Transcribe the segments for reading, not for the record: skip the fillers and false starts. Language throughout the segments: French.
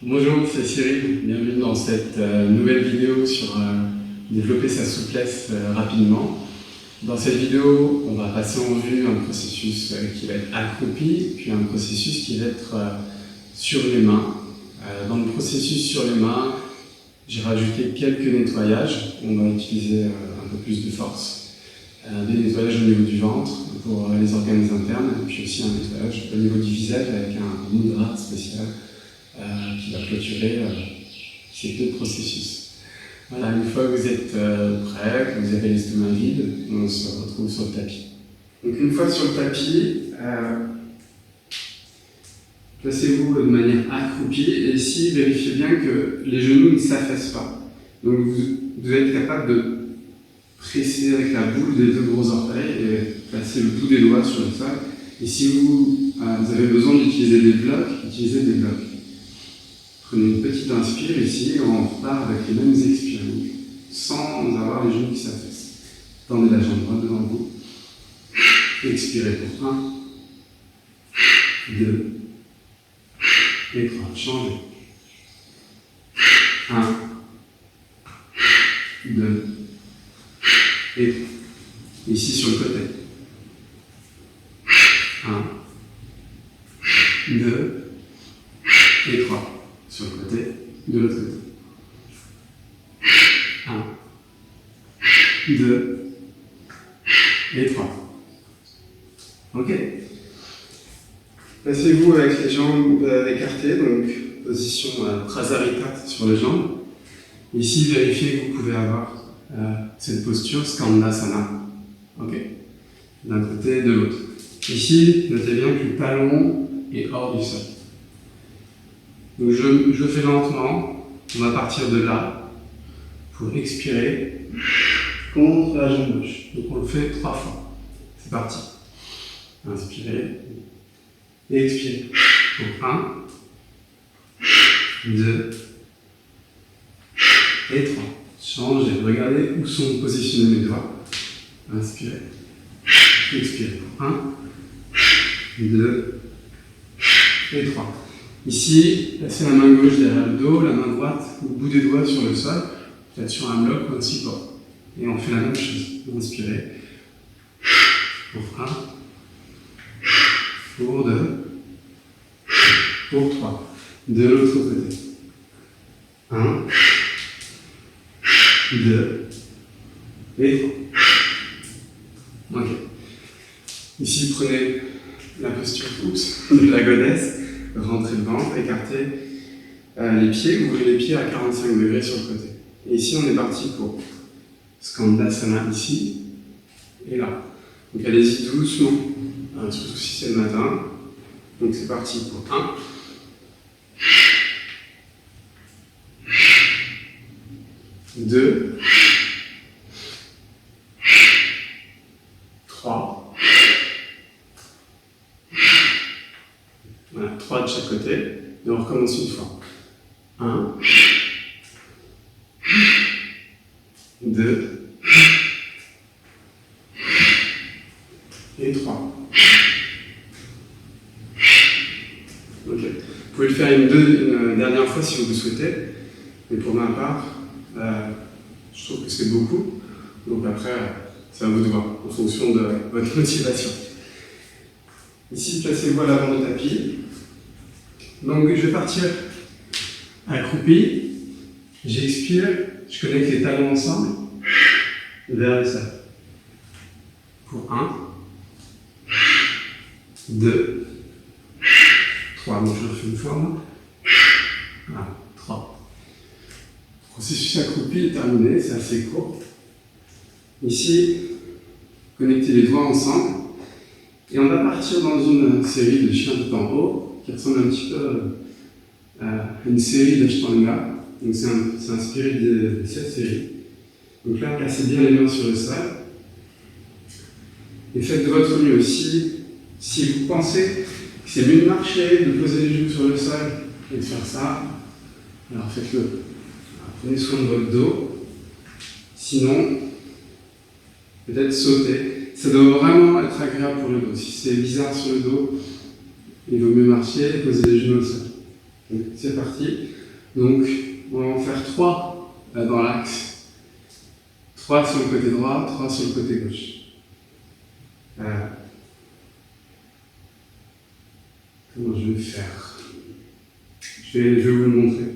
Bonjour, c'est Cyril, bienvenue dans cette nouvelle vidéo sur développer sa souplesse rapidement. Dans cette vidéo, on va passer en vue un processus qui va être accroupi, puis un processus qui va être sur les mains. Dans le processus sur les mains, j'ai rajouté quelques nettoyages, on va utiliser un peu plus de force. Des nettoyages au niveau du ventre pour les organes internes, puis aussi un nettoyage au niveau du visage avec un mudra spécial qui va clôturer ces deux processus. Voilà, une fois que vous êtes prêt, que vous avez l'estomac vide, on se retrouve sur le tapis. Donc une fois sur le tapis, placez-vous de manière accroupie et ici, vérifiez bien que les genoux ne s'affaissent pas. Donc vous êtes capable de presser avec la boule des deux gros orteils et placer le bout des doigts sur le sol. Et si vous avez besoin d'utiliser des blocs, utilisez des blocs. Prenez une petite inspire ici, on repart avec les mêmes expires, sans avoir les genoux qui s'affaissent. Tendez la jambe droite devant vous. Expirez pour 1, 2 et 3. Changez. 1, 2 et 3. Ici sur le côté. 1, 2 et 3. Sur le côté, de l'autre côté. 1, 2 et 3. Ok. Placez-vous avec les jambes écartées, donc position Prasarita sur les jambes. Ici, vérifiez que vous pouvez avoir cette posture Skandasana. Ok. D'un côté et de l'autre. Ici, notez bien que le talon est hors du sol. Donc je fais lentement, on va partir de là pour expirer contre la jambe gauche. Donc on le fait 3 fois. C'est parti. Inspirez et expirez. Donc 1, 2 et 3. Changez, regardez où sont positionnés mes doigts. Inspirez, expirez. 1, 2 et 3. Ici, placez la main gauche derrière le dos, la main droite au bout des doigts sur le sol, peut-être sur un bloc ou un support. Et on fait la même chose. Inspirez. Pour 1, pour 2, pour 3. De l'autre côté. 1, 2 et 3. Ok. Ici, prenez la posture de la goddess. Rentrez le ventre, écartez les pieds, ouvrez les pieds à 45 degrés sur le côté. Et ici, on est parti pour Skandasana ici et là. Donc allez-y doucement, surtout si c'est le matin. Donc c'est parti pour 1, 2, 3. Voilà, 3 de chaque côté, et on recommence une fois. 1, 2 et 3. Ok. Vous pouvez le faire une dernière fois si vous le souhaitez, mais pour ma part, je trouve que c'est beaucoup, donc après, c'est à vous de voir, en fonction de votre motivation. Ici, placez-vous à l'avant du tapis. Donc, je vais partir accroupi. J'expire, je connecte les talons ensemble vers le sol. Pour 1, 2, 3. Bon, je le refais une fois, moi. Voilà, 3. Le processus accroupi est terminé, c'est assez court. Ici, connectez les doigts ensemble. Et on va partir dans une série de chiens tout en haut, qui ressemble un petit peu à une série d'Ashtanga. Donc c'est inspiré de cette série. Donc là, placez bien les mains sur le sol. Et faites de votre mieux. Si vous pensez que c'est mieux de marcher, de poser les genoux sur le sol et de faire ça, alors faites-le. Prenez soin de votre dos. Sinon, peut-être sauter. Ça doit vraiment être agréable pour le dos. Si c'est bizarre sur le dos, il vaut mieux marcher et poser les genoux au sol. Donc, c'est parti. Donc, on va en faire 3 dans l'axe. 3 sur le côté droit, 3 sur le côté gauche. Comment je vais faire? Je vais vous le montrer.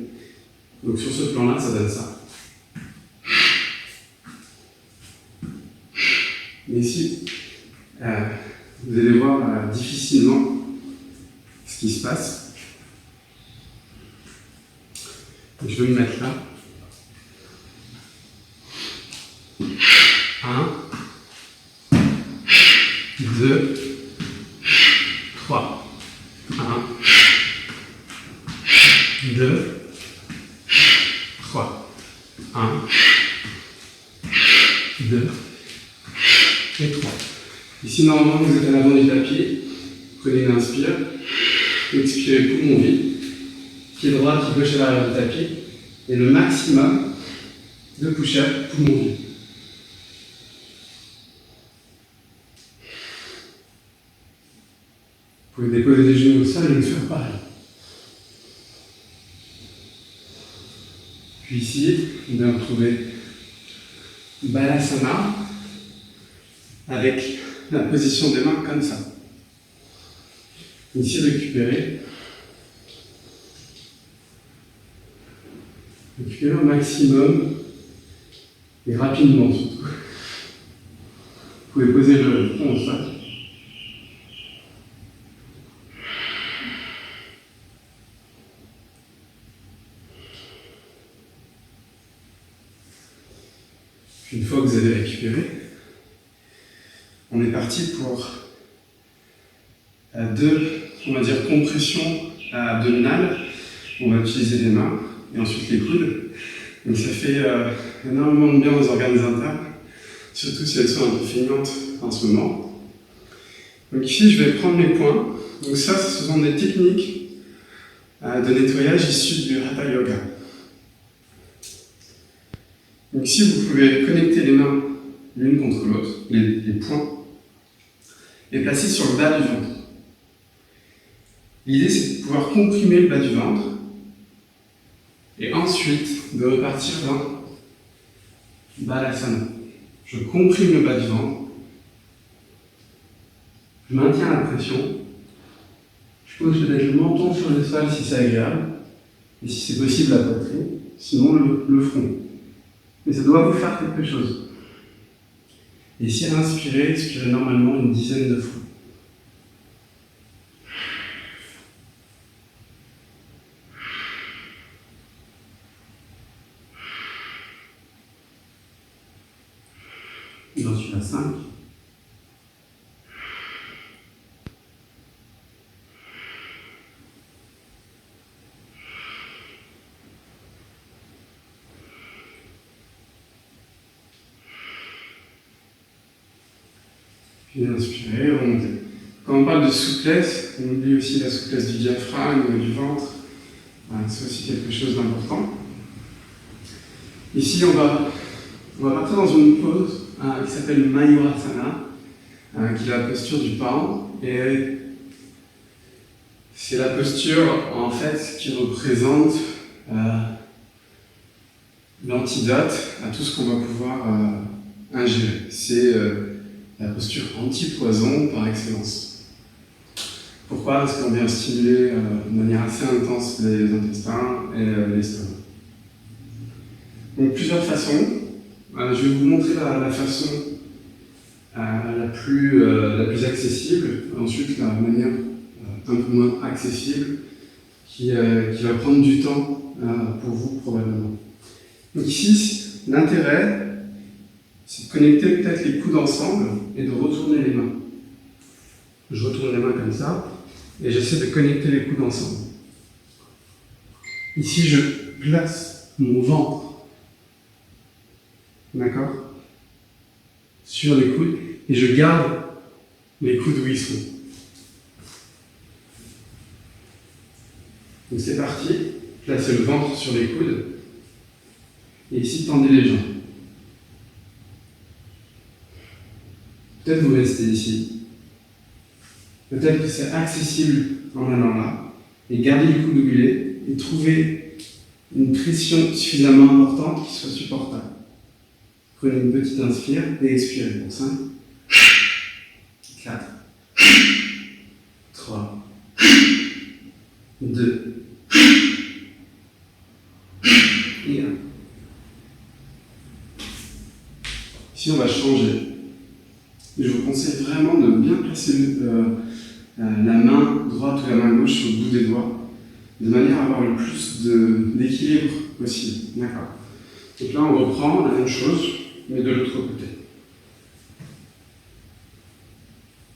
Donc sur ce plan-là, ça donne ça. Mais ici, vous allez voir difficilement ce qui se passe. Donc, je vais me mettre là. 1, 2, 3. 1, 2, 3. 1, 2 et 3. Ici, normalement, vous êtes à l'avant du tapis. Prenez une inspire. Expirez poumon vide. Pied droit, pied gauche à l'arrière du tapis. Et le maximum de push-up, poumon vide. Vous pouvez déposer les genoux au sol et le faire pareil. Puis ici, on va retrouver Balasana avec la position des mains comme ça. Ici, récupérez. Récupérez au maximum et rapidement surtout. Vous pouvez poser le front au sol. Une fois que vous avez récupéré, on est parti pour 2, on va dire, compressions abdominales. On va utiliser les mains et ensuite les coudes. Donc ça fait énormément de bien aux organes internes, surtout si elles sont un peu feignantes en ce moment. Donc ici, je vais prendre mes points. Donc ça, ce sont des techniques de nettoyage issues du Hatha Yoga. Donc ici, vous pouvez connecter les mains l'une contre l'autre, les poings, et placer sur le bas du ventre. L'idée, c'est de pouvoir comprimer le bas du ventre, et ensuite de repartir dans Balasana. Je comprime le bas du ventre, je maintiens la pression, je pose peut-être le menton sur le sol si c'est agréable, et si c'est possible la poitrine, sinon le front. Mais ça doit vous faire quelque chose. Et si à inspirer, expirez normalement une dizaine de fois. J'en suis à 5. Puis inspirez, remontez. Quand on parle de souplesse, on oublie aussi la souplesse du diaphragme, du ventre. C'est aussi quelque chose d'important. Ici, on va partir dans une pose qui s'appelle Mayurasana, qui est la posture du paon. Et c'est la posture, en fait, qui représente l'antidote à tout ce qu'on va pouvoir ingérer. C'est la posture anti-poison par excellence. Pourquoi? Parce qu'on vient stimuler de manière assez intense les intestins et l'estomac. Donc plusieurs façons. Je vais vous montrer la façon la plus accessible, ensuite la manière un peu moins accessible qui va prendre du temps pour vous probablement. Donc ici, l'intérêt, c'est de connecter peut-être les coudes ensemble et de retourner les mains. Je retourne les mains comme ça et j'essaie de connecter les coudes ensemble. Ici, je place mon ventre, d'accord, sur les coudes et je garde les coudes où ils sont. Donc c'est parti, placez le ventre sur les coudes et ici tendez les jambes. Peut-être vous restez ici. Peut-être que c'est accessible en allant là. Et gardez le coude oublié. et trouver une pression suffisamment importante qui soit supportable. Prenez une petite inspire et expirez pour 5, 4, 3, 2, et 1. Ici, on va changer. Je vous conseille vraiment de bien placer la main droite ou la main gauche sur le bout des doigts, de manière à avoir le plus d'équilibre possible. D'accord. Donc là, on reprend la même chose, mais de l'autre côté.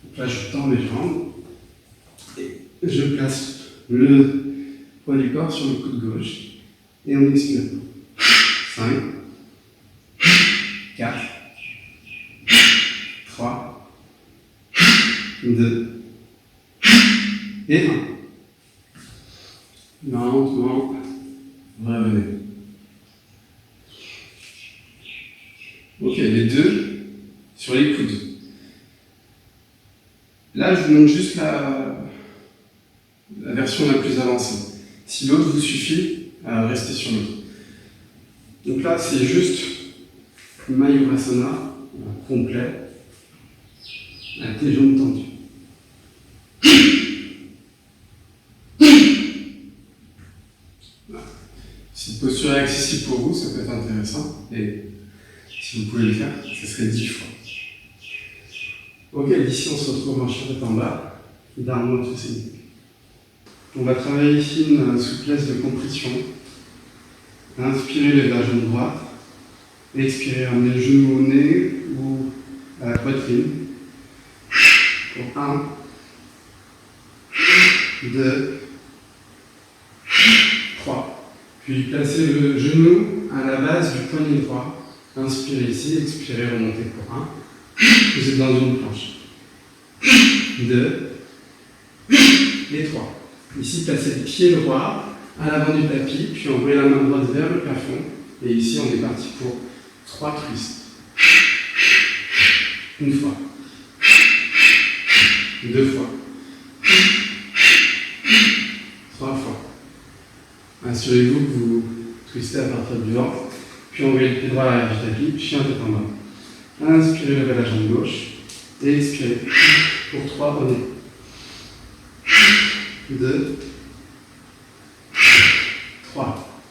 Donc là, je tends mes jambes et je place le poids du corps sur le coude gauche et on expire. 5, 4, 3, 2, et 1. Lentement, revenez. Ok, les deux sur les coudes. Là, je vous montre juste la version la plus avancée. Si l'autre vous suffit, restez sur l'autre. Donc là, c'est juste Mayurasana complet, avec les jambes tendues. Voilà. Si une posture est accessible pour vous, ça peut être intéressant. Et si vous pouvez le faire, ce serait 10 fois. Ok, d'ici on se retrouve en charrette en bas, d'armes autoséniques. On va travailler ici une souplesse de compression. Inspirez les la jambe droite, expirez, ramenez le genou au nez ou à la poitrine. Pour 1, 2, 3. Puis placez le genou à la base du poignet droit. Inspirez ici, expirez, remontez pour 1. Vous êtes dans une planche. 2 et 3. Ici, placez le pied droit à l'avant du tapis, puis envoyez la main droite vers le plafond. Et ici, on est parti pour 3 twists. Une fois. 2 fois. 3 fois. Assurez-vous que vous twistez à partir du ventre, puis envoyez le pied droit à l'arrière du tapis, chien tête en bas. Inspirez, levez la jambe gauche, et expirez pour 3 au nez. 2, 3.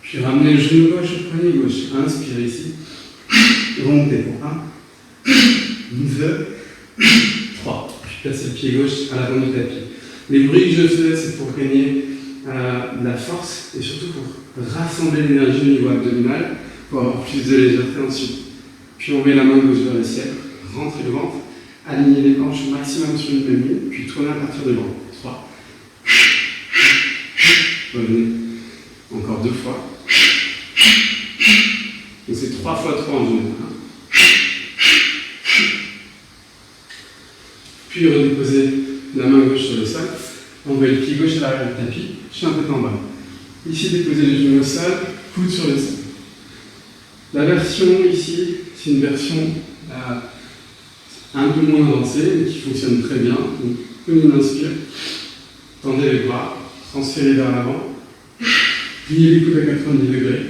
Puis ramenez le genou gauche au poignet gauche. Inspirez ici. Remontez pour 1, 2, 3. Puis placez le pied gauche à l'avant du tapis. Les bruits que je fais, c'est pour gagner de la force et surtout pour rassembler l'énergie au niveau abdominal pour avoir plus de légèreté ensuite. Puis on met la main gauche vers le ciel, rentrez le ventre, alignez les hanches au maximum sur une même ligne, puis tournez à partir de ventre. 3. Revenez. Encore 2 fois. Donc c'est 3 fois 3 en général. Puis redéposez la main gauche sur le sol. Envoyez le pied gauche à l'arrière du tapis, chien tête en bas. Ici, déposez les genoux au sol, coude sur le sol. La version ici, c'est une version un peu moins avancée, mais qui fonctionne très bien. Donc, prenez une inspire, tendez les bras, transférez vers l'avant, pliez les coudes à 90 degrés,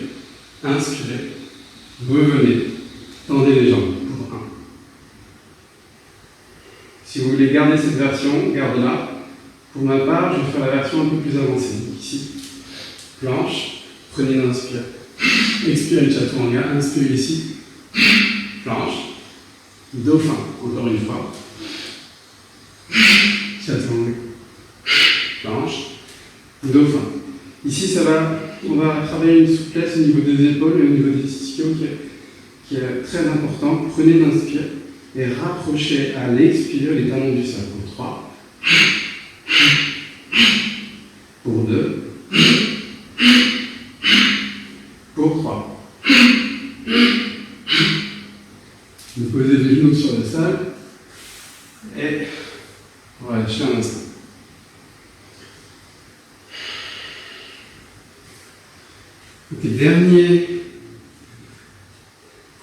inspirez, revenez, tendez les jambes pour 1. Si vous voulez garder cette version, gardez-la. Pour ma part, je vais faire la version un peu plus avancée. Donc ici, planche, prenez une inspire, expirez chaturanga, inspirez ici, planche, dauphin, encore une fois, chaturanga, planche, dauphin. Ici, on va travailler une souplesse au niveau des épaules et au niveau des ischios qui est très important. Prenez une inspire et rapprochez à l'expire les talons du sol. Pour 3. Pour 2, pour 3. Vous posez les genoux sur le sol et relâchez un instant. Ok, dernier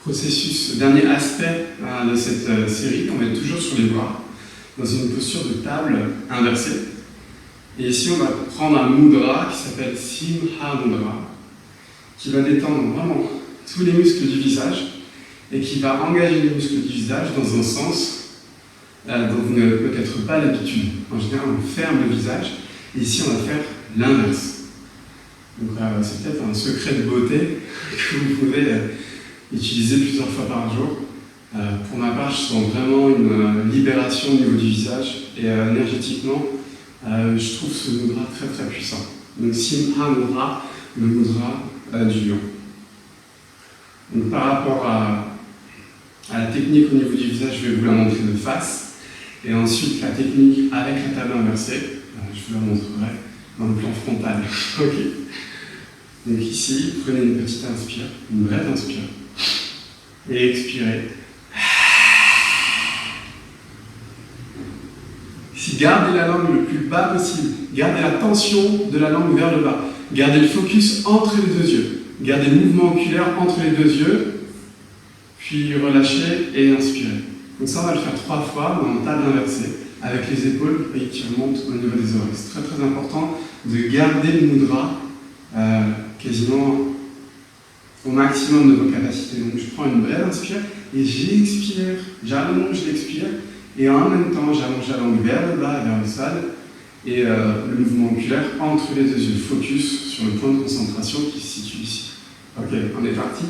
processus, dernier aspect de cette série, on va être toujours sur les bras, dans une posture de table inversée. Et ici, on va prendre un mudra qui s'appelle Simha Mudra, qui va détendre vraiment tous les muscles du visage et qui va engager les muscles du visage dans un sens dont vous n'avez peut-être pas l'habitude. En général, on ferme le visage, et ici, on va faire l'inverse. Donc, c'est peut-être un secret de beauté que vous pouvez utiliser plusieurs fois par jour. Pour ma part, je sens vraiment une libération au niveau du visage, et énergétiquement, je trouve ce mudra très très puissant. Donc, Simha Mudra, le mudra du lion. Donc, par rapport à la technique au niveau du visage, je vais vous la montrer de face. Et ensuite, la technique avec la table inversée, je vous la montrerai dans le plan frontal. Ok. Donc ici, prenez une petite inspire, une vraie inspire, et expirez. Ici, gardez la langue le plus bas possible. Gardez la tension de la langue vers le bas. Gardez le focus entre les deux yeux. Gardez le mouvement oculaire entre les deux yeux, puis relâchez et inspirez. Donc ça, on va le faire 3 fois dans table inversée, avec les épaules qui remontent au niveau des oreilles. C'est très très important de garder le mudra quasiment au maximum de vos capacités. Donc je prends une belle inspire et j'expire, j'allonge l'expire, et en même temps j'allonge la langue vers le bas, vers le sol, et le mouvement oculaire entre les deux yeux. Focus sur le point de concentration qui se situe ici. Ok, on est parti.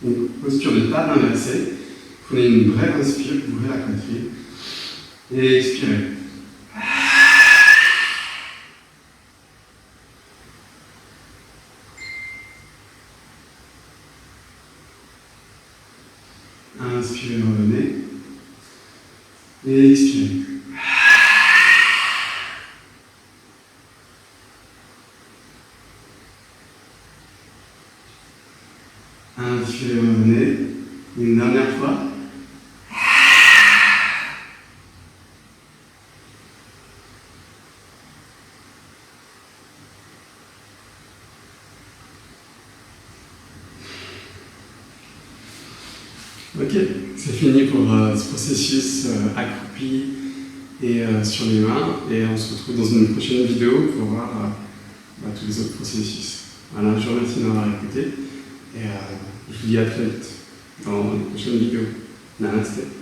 Donc, posture de table inversée. Prenez une brève inspire, ouvrez la poitrine et expirez. Inspirez, revenez et expirez. Inspirez, revenez. Une dernière fois. Ok, c'est fini pour ce processus accroupi et sur les mains. Et on se retrouve dans une prochaine vidéo pour voir tous les autres processus. Voilà, je vous remercie d'avoir écouté. Et je vous dis à très vite dans une prochaine vidéo. Namaste.